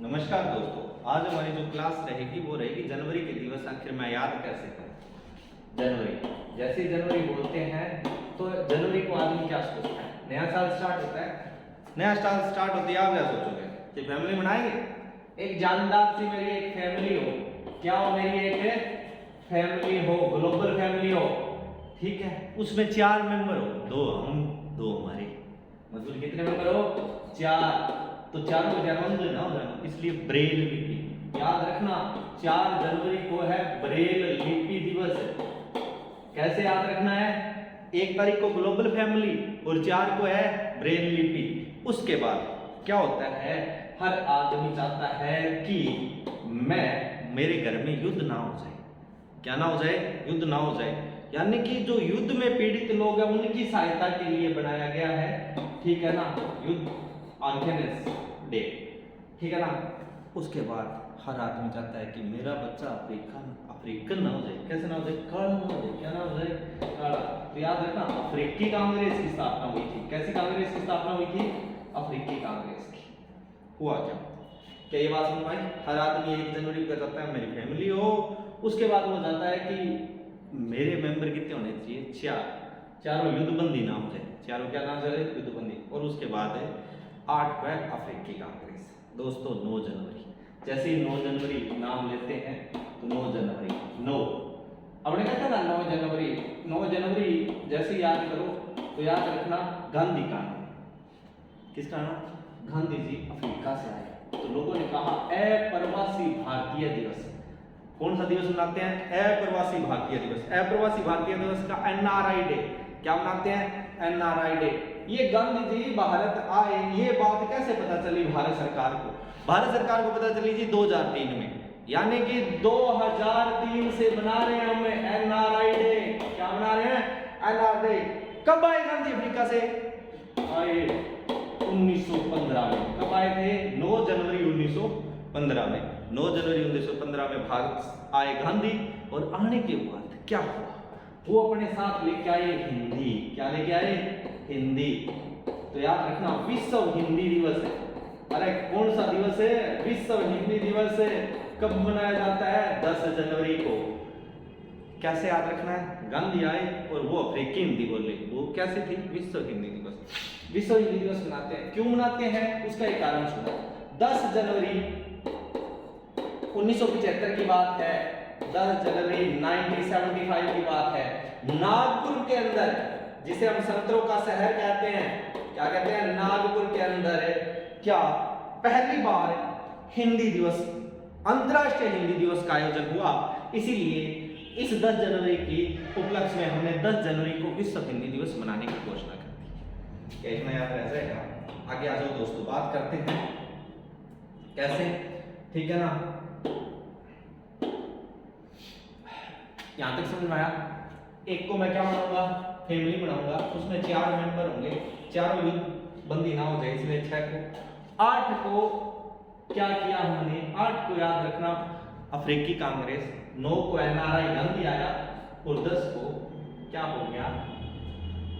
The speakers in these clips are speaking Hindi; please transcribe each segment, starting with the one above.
नमस्कार दोस्तों, आज हमारी जो क्लास रहेगी वो रहेगी जनवरी के दिवस आखिर मैं याद कैसे करूं। जनवरी, जैसे जनवरी बोलते हैं तो जनवरी को आदमी क्या सोचता है? नया साल स्टार्ट होता है। नया साल स्टार्ट होते ही आप क्या सोचोगे कि फैमिली बनाएंगे, एक जानदार सी मेरी एक फैमिली हो। क्या हो? मेरी एक फैमिली हो, ग्लोबल फैमिली हो, ठीक है। उसमें 4 मेंबर हो, 2 हम 2 हमारे, मतलब कितने मेंबर हो? 4। तो चारों जन्म ना हो जाना, इसलिए ब्रेल लिपि याद रखना। 4 जनवरी को है ब्रेल लिपि दिवस। कैसे याद रखना है? 1 तारीख को ग्लोबल फैमिली और 4 को है ब्रेल लिपि। उसके बाद क्या होता है, हर आदमी चाहता है कि मेरे घर में युद्ध ना हो जाए। क्या ना हो जाए? युद्ध ना हो जाए। यानी कि जो युद्ध में पीड़ित लोग हैं उनकी सहायता के लिए बनाया गया है, ठीक है ना, युद्ध ऑर्गेनाइज डे, ठीक है ना। उसके बाद हर आदमी चाहता है कि मेरा बच्चा अफ्रीकन ना हो जाए। कैसे ना हो जाए? काला ना हो जाए। क्या ना हो जाए? काला। तो याद रखना, अफ्रीकी कांग्रेस की स्थापना हुई थी। कैसी कांग्रेस की स्थापना हुई थी? अफ्रीकी कांग्रेस की। हुआ क्या ये बात समझ आई? हर आदमी 1 जनवरी को चाहता है मेरी फैमिली हो। उसके बाद वो चाहता है कि मेरे मेंबर कितने होने चाहिए? 4। चारों युद्धबंदी ना हो जाए। चारों क्या ना हो जाए? युद्धबंदी। और उसके बाद है 8 को है अफ्रीकी कांग्रेस। दोस्तों 9 जनवरी, जैसे ही 9 जनवरी नाम लेते हैं तो 9 जनवरी 9 अपने कहते हैं ना 9 जनवरी 9 जनवरी जैसे याद करो तो याद रखना गांधी कानून। किसका नाम? गांधी जी अफ्रीका से आए तो लोगों ने कहा अप्रवासी भारतीय दिवस। कौन सा दिवस मनाते हैं? अप्रवासी भारतीय दिवस। अप्रवासी भारतीय दिवस का एनआरआई डे। क्या मनाते हैं? NRI day. ये गांधी जी भारत आए, ये बात कैसे पता चली भारत सरकार को? भारत सरकार को पता चली जी 2003 में, यानी कि 2003 से बना रहे हैं हम एनआरआई डे। क्या बना रहे हैं? NRI day. कब आए गांधी अफ्रीका से? आए 1915 में। कब आए थे? 9 जनवरी 1915 में। 9 जनवरी 1915 में भारत आए गांधी। और आने के बाद क्या हुआ? वो अपने साथ लेके आए हिंदी। क्या लेके आए? हिंदी। तो याद रखना विश्व हिंदी दिवस है। अरे कौन सा दिवस है? विश्व हिंदी दिवस है। कब मनाया जाता है? 10 जनवरी को। कैसे याद रखना है? गांधी आए और वो अफ्रीकी हिंदी बोले। वो कैसे थी? विश्व हिंदी दिवस। विश्व हिंदी दिवस मनाते हैं। क्यों मनाते हैं? उसका एक कारण सुनो। 10 जनवरी 1975 की बात है। 10 जनवरी 1975 की बात है। नागपुर के अंदर, जिसे हम संतरों का शहर कहते हैं, क्या कहते हैं? नागपुर के अंदर क्या पहली बार हिंदी दिवस, अंतर्राष्ट्रीय हिंदी दिवस का आयोजन हुआ। इसीलिए इस 10 जनवरी की उपलक्ष्य में हमने 10 जनवरी को विश्व हिंदी दिवस मनाने की घोषणा कर दी। क्या इतना याद रह जाएगा? आगे आ जाओ दोस्तों, बात करते हैं कैसे, ठीक है ना। यहां तक समझ में आया? एक को मैं क्या बनाऊंगा? फैमिली बनाऊंगा। उसमें 4 मेंबर होंगे, चारों युद्ध बंदी ना हो जाए इसलिए 6 को। 8 को क्या किया हमने? 8 को याद रखना अफ्रीकी कांग्रेस। 9 को एनआरआई गांधी आया और 10 को क्या हो गया?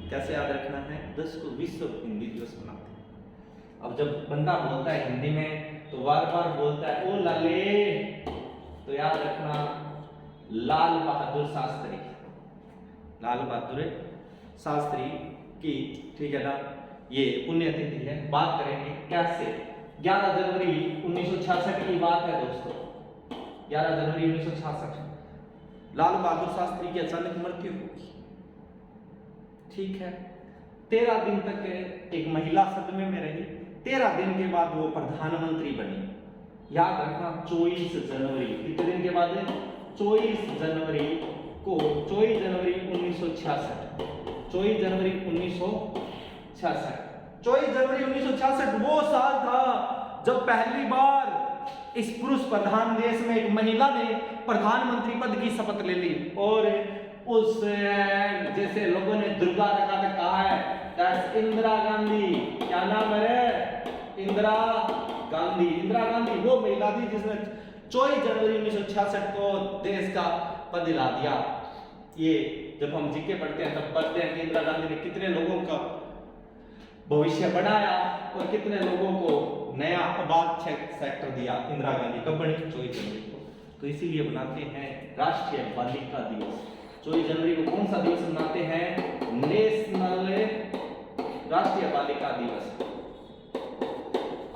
कैसे याद रखना है? 10 को विश्व हिंदी दिवस मनाते हैं। अब जब बंदा बोलता है हिंदी में तो बार बार बोलता है ओ लाले, तो याद रखना लाल बहादुर शास्त्री, लाल बहादुर शास्त्री की, ठीक है ना, ये पुण्यतिथि है। बात करेंगे कैसे। 11 जनवरी 1966 की बात है दोस्तों। 11 जनवरी 1966 लाल बहादुर शास्त्री की अचानक मृत्यु हुई, ठीक है। 13 दिन तक एक महिला सदमे में रही। 13 दिन के बाद वो प्रधानमंत्री बनी। याद रखना 24 जनवरी, कितने दिन के बाद? 24 जनवरी को, 24 जनवरी 1966, 24 जनवरी 1966, 24 जनवरी 1966 वो साल था जब पहली बार इस पुरुष प्रधान देश में एक महिला ने प्रधानमंत्री पद की शपथ ले ली। और उस जैसे लोगों ने दुर्गा रखा तक कहा है, दैट्स इंदिरा गांधी। क्या नाम है? इंदिरा गांधी। इंदिरा गांधी वो महिला थी जिसने 24 जनवरी 1966 को देश का पद दिला दिया। ये जब हम जीके पढ़ते हैं तब पढ़ते हैं कि इंदिरा गांधी ने कितने लोगों का भविष्य बढ़ाया और कितने लोगों को नया आबाद सेक्टर दिया। इंदिरा गांधी कब बनी? 24 जनवरी को। तो इसीलिए बनाते हैं राष्ट्रीय बालिका दिवस। 24 जनवरी को कौन सा दिवस मनाते हैं? नेशनल राष्ट्रीय बालिका दिवस।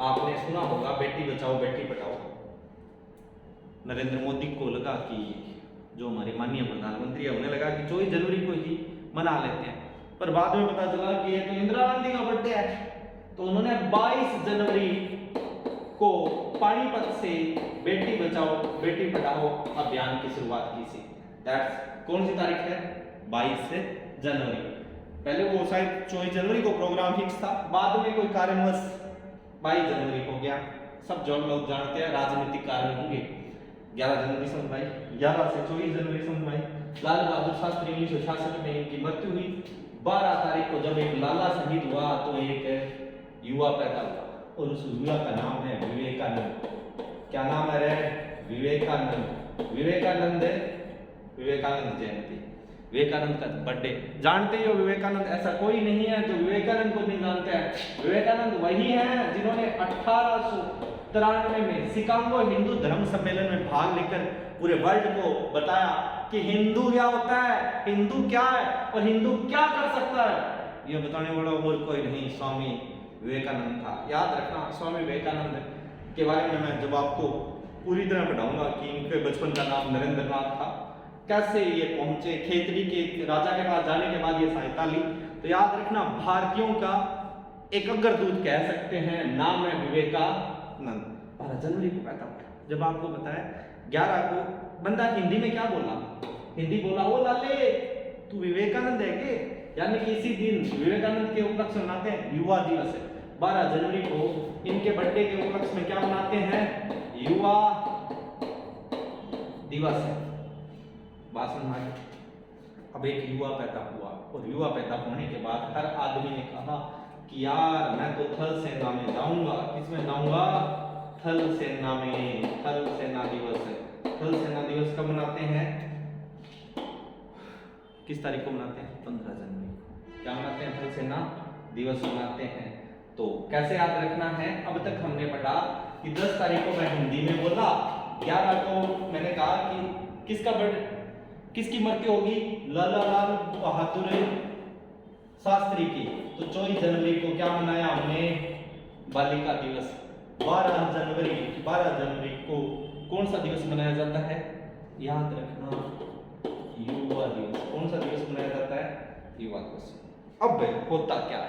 आपने सुना होगा बेटी बचाओ बेटी पढ़ाओ। नरेंद्र मोदी को लगा कि जो हमारे माननीय प्रधानमंत्री है उन्हें लगा कि 24 जनवरी को ही मना लेते हैं, पर बाद में पता चला कि ये तो इंदिरा गांधी का बर्थडे है, तो उन्होंने 22 जनवरी को पानीपत से बेटी बचाओ बेटी पढ़ाओ अभियान की शुरुआत की थी। दैट्स कौन सी तारीख है? 22 जनवरी। पहले वो शायद 24 जनवरी को प्रोग्राम फिक्स था, बाद में कोई कारणवश 22 जनवरी हो गया। सब जो लोग जानते हैं राजनीतिक कारण होंगे। 11 जनवरी समझ भाई, 11 से 24 जनवरी समझ भाई। लाल बहादुर शास्त्री 1966 में इनकी मृत्यु हुई। 12 तारीख को जब एक लाला शहीद हुआ तो एक युवा पैदा हुआ और उस युवा का नाम है विवेकानंद। क्या नाम है रे? विवेकानंद। विवेकानंद जयंती, विवेकानंद का बर्थडे। जानते हो विवेकानंद? ऐसा कोई नहीं है जो विवेकानंद को नहीं जानते हैं। विवेकानंद वही हैं जिन्होंने 1893 में शिकागो हिंदू धर्म सम्मेलन में भाग लेकर पूरे वर्ल्ड को बताया कि हिंदू क्या होता है, हिंदू क्या है और हिंदू क्या कर सकता है। ये बताने वाला और कोई नहीं, स्वामी विवेकानंद था। याद रखना, स्वामी विवेकानंद के बारे में मैं जब आपको पूरी तरह बताऊंगा कि इनके बचपन का नाम नरेंद्र नाथ था, कैसे ये पहुंचे, खेतरी के राजा के पास जाने के बाद ये सहायता ली। तो याद रखना, भारतीयों का एक अग्रदूत कह सकते हैं, नाम है विवेकानंद। 12 जनवरी को पैदा हुआ। जब आपको बताया 11 को बंदा हिंदी में क्या बोला? हिंदी बोला, ओ लाले तू विवेकानंद है के? यानी कि इसी दिन विवेकानंद के उपलक्ष्य मनाते हैं युवा दिवस है। 12 जनवरी को इनके बर्थडे के उपलक्ष्य में क्या मनाते हैं? युवा दिवस है। भाषण में अब एक युवा पैदा हुआ और युवा पैदा होने के बाद हर आदमी ने कहा कि यार मैं तो थल सेना में जाऊंगा। किसमें जाऊंगा? थल सेना में। थल सेना दिवस है। थल सेना दिवस कब मनाते हैं? किस तारीख को मनाते हैं? 15 जनवरी को। क्या मनाते हैं? थल सेना दिवस मनाते हैं। तो कैसे याद रखना है? अब तक हमने पढ़ा कि 10 तारीख को मैं हिंदी में बोला, 11 को मैंने कहा कि किसकी मृत्यु होगी? लाला लाल बहादुर शास्त्री की। तो 24 जनवरी को क्या मनाया हमने? बालिका दिवस। 12 जनवरी को कौन सा दिवस मनाया जाता है? याद रखना, युवा दिवस। कौन सा दिवस मनाया जाता है? युवा दिवस। अब होता क्या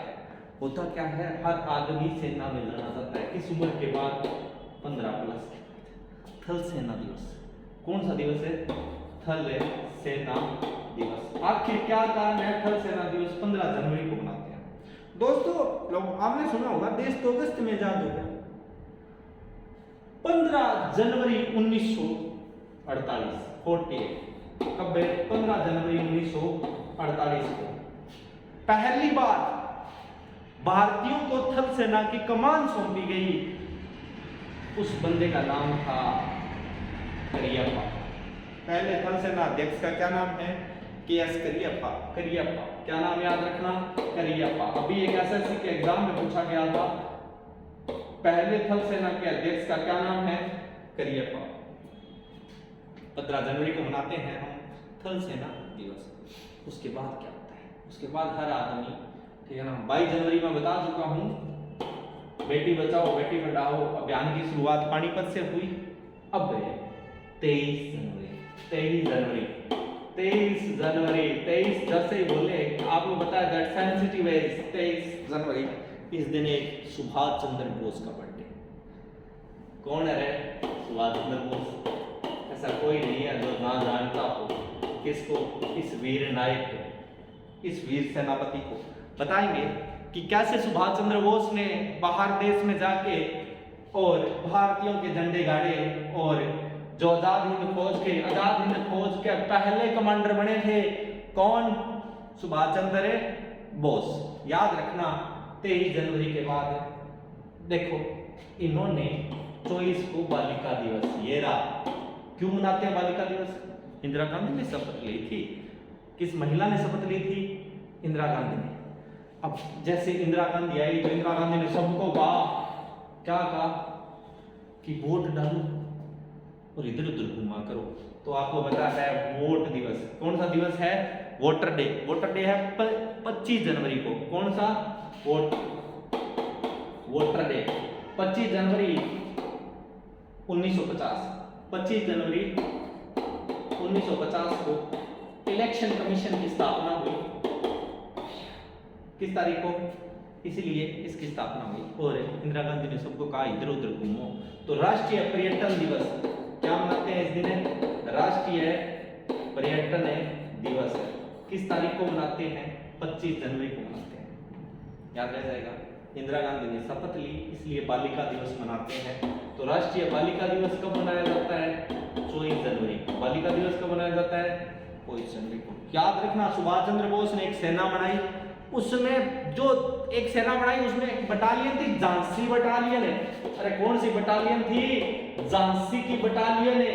है? हर आदमी सेना में जाना चाहता है। किस उम्र के बाद? 15 प्लस। थल सेना दिवस कौन सा दिवस है? थल सेना दिवस। आखिर क्या कारण है थल सेना दिवस 15 जनवरी को मनाते हैं? दोस्तों लोग आपने सुना होगा देश तो अगस्त में आजाद हो गया। 15 जनवरी 1948 कब? 15 जनवरी 1948 को पहली बार भारतीयों को थल सेना की कमान सौंपी गई। उस बंदे का नाम था करियप्पा। पहले थल सेना अध्यक्ष का क्या नाम है? के.एस. करियप्पा। क्या नाम याद रखना? करियप्पा। अभी एक एसएससी के एग्जाम में पूछा गया था, पहले थल सेना के अध्यक्ष का क्या नाम है? करियप्पा। 15 जनवरी को मनाते हैं हम थल सेना दिवस। उसके बाद क्या होता है? उसके बाद हर आदमी, ठीक है ना, 22 जनवरी में बता चुका हूं, बेटी बचाओ बेटी पढ़ाओ अभियान की शुरुआत पानीपत से हुई। अब 23 जैसे ही बोले आपको बताया दैट सेंसिटिव है। 23 जनवरी इस दिन एक सुभाष चंद्र बोस का बर्थडे। कौन है रे? सुभाष चंद्र बोस। ऐसा कोई नहीं है जो ना जानता हो किसको? इस वीर नायक को, इस वीर सेनापति को। बताएंगे कि कैसे सुभाष चंद्र बोस ने बाहर देश में जाके और भारतीयों के झंडे गाड़े और जो आजाद हिंद फौज के पहले कमांडर बने थे। कौन? सुभाष चंद्र बोस। याद रखना 23 जनवरी के बाद देखो इन्होंने 24 को बालिका दिवस, ये रहा। क्यों मनाते हैं बालिका दिवस? इंदिरा गांधी ने शपथ ली थी। किस महिला ने शपथ ली थी? इंदिरा गांधी ने। अब जैसे इंदिरा गांधी आई तो इंदिरा गांधी ने सबको कहा, क्या कहा कि वोट डालो और इधर उधर घुमा करो। तो आपको पता है वोट दिवस कौन सा दिवस है? Voter day. वोटर डे है 25 जनवरी को। कौन सा? वोटर डे 25 जनवरी 1950। 25 जनवरी 1950 को इलेक्शन कमीशन की स्थापना हुई। किस तारीख को? इसलिए इसकी स्थापना हुई। और इंदिरा गांधी ने सबको कहा इधर उधर घूमो। तो राष्ट्रीय पर्यटन दिवस क्या मनाते हैं इस दिन? राष्ट्रीय पर्यटन दिवस किस तारीख को मनाते हैं? 25 जनवरी को मनाते हैं। याद रह जाएगा। इंदिरा गांधी ने शपथ ली, इसलिए बालिका दिवस मनाते हैं। तो राष्ट्रीय बालिका दिवस कब मनाया जाता है? 24 जनवरी। बालिका दिवस कब मनाया जाता है? 24 जनवरी को। याद रखना, सुभाष चंद्र बोस ने एक सेना बनाई, उसमें जो एक सेना बनाई उसमें एक बटालियन थी, झांसी बटालियन है। अरे कौन सी बटालियन थी? झांसी की बटालियन है।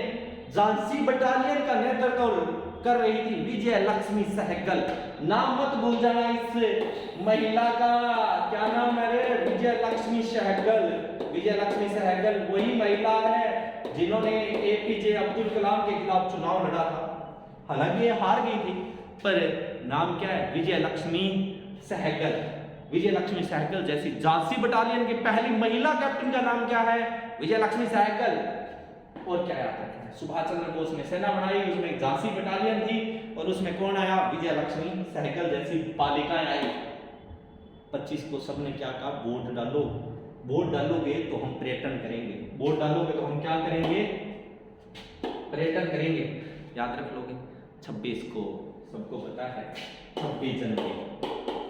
झांसी बटालियन का नेतृत्व कर रही थी विजय लक्ष्मी सहगल। नाम मत भूल जाना इस महिला का, क्या नाम है रे? विजय लक्ष्मी सहगल। विजय लक्ष्मी सहगल वही महिला है जिन्होंने एपीजे अब्दुल कलाम के खिलाफ चुनाव लड़ा था। हालांकि ये हार गई थी, पर नाम क्या है? विजय लक्ष्मी सहगल। विजय लक्ष्मी सहगल जैसी झांसी बटालियन की पहली महिला कैप्टन का नाम क्या है? विजय लक्ष्मी सहगल। और क्या याद रखना है? सुभाष चंद्र बोस ने सेना बनाई, उसमें एक झांसी बटालियन थी और उसमें कौन आया? विजय लक्ष्मी सहगल जैसी बालिकाएं आई। 25 को सबने क्या कहा? वोट डालो। वोट डालोगे तो हम पर्यटन करेंगे। वोट डालोगे तो हम क्या करेंगे? पर्यटन करेंगे। याद रख लोगे। 26 को सबको पता है 26 जनवरी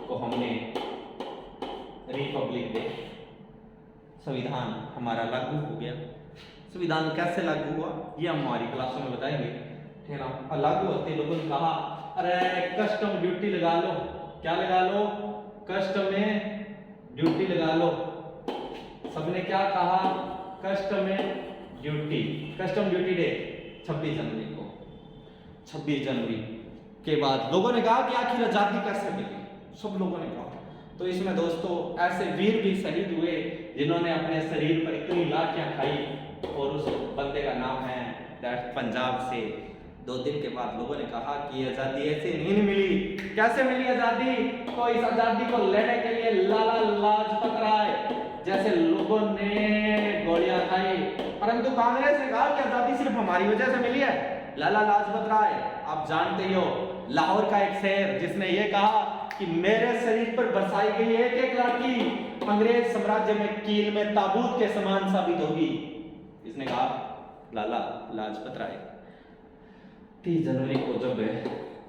को हमने रिपब्लिक डे, संविधान हमारा लागू हो गया। संविधान कैसे लागू हुआ ये हम हमारी क्लासों में बताएंगे, ठीक है ना। लागू होते लोगों ने कहा अरे कस्टम ड्यूटी लगा लो। क्या लगा लो? कस्टम में ड्यूटी लगा लो। सबने क्या कहा? कस्टम में ड्यूटी। कस्टम ड्यूटी डे 26 जनवरी को। 26 जनवरी के बाद लोगों ने कहा कि आखिर आजादी कैसे मिली? सब लोगों ने कहा। तो इसमें दोस्तों ऐसे वीर भी शहीद हुए जिन्होंने अपने शरीर पर इतनी लाठियां खाई, और उस बंदे का नाम है पंजाब से। 2 दिन के बाद लोगों ने कहा कि आजादी ऐसे नहीं मिली। कैसे मिली आजादी? तो इस आजादी को लेने के लिए लाला लाजपत राय जैसे लोगों ने गोलियां खाई, परंतु कांग्रेस ने कहा कि आजादी सिर्फ हमारी वजह से मिली है। लाला लाजपत राय आप जानते ही हो, लाहौर का एक शेर जिसने ये कहा कि मेरे शरीर पर बरसाई गई एक एक लाठी अंग्रेज साम्राज्य में कील में ताबूत के समान साबित होगी। इसने कहा लाला लाजपत राय। 30 जनवरी को जब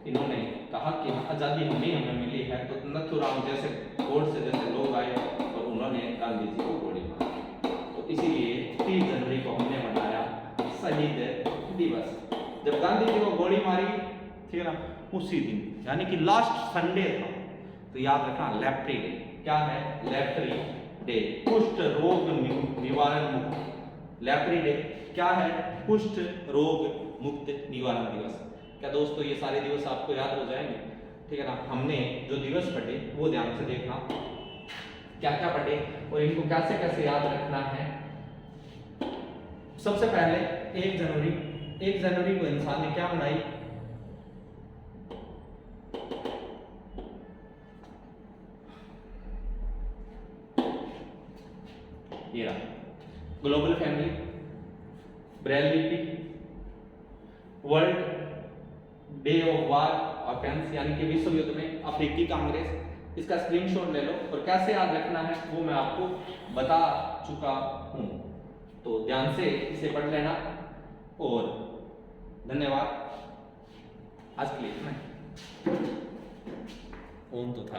इन्होंने कहा कि आजादी हमें मिली है, तो नथुराम जैसे कोर्ट से जैसे लोग आए और उन्होंने गांधी जी को गोली मारी। तो इसीलिए 30 जनवरी को हमने मनाया शहीद दिवस। जब गांधी जी को गोली मारी, ठीक है ना, उसी दिन यानी कि लास्ट संडे था। तो याद रखना लेप्री डे। क्या है? लेप्री डे, कुष्ठ रोग निवारण मुक्त। लेप्री डे क्या है? कुष्ठ रोग मुक्त निवारण दिवस। क्या दोस्तों ये सारे दिवस आपको याद हो जाएंगे? ठीक है ना। हमने जो दिवस पढ़े वो ध्यान से देखना, क्या क्या पढ़े और इनको कैसे कैसे याद रखना है। सबसे पहले 1 जनवरी को इंसान ने क्या मनाई? ये रहा ग्लोबल फैमिली, ब्रेल लिपि, world day of war offence यानी कि विश्व युद्ध में अफ्रीकी कांग्रेस। इसका स्क्रीनशॉट ले लो और कैसे याद रखना है वो मैं आपको बता चुका हूं, तो ध्यान से इसे पढ़ लेना। और धन्यवाद। आज के लिए ओम तो था।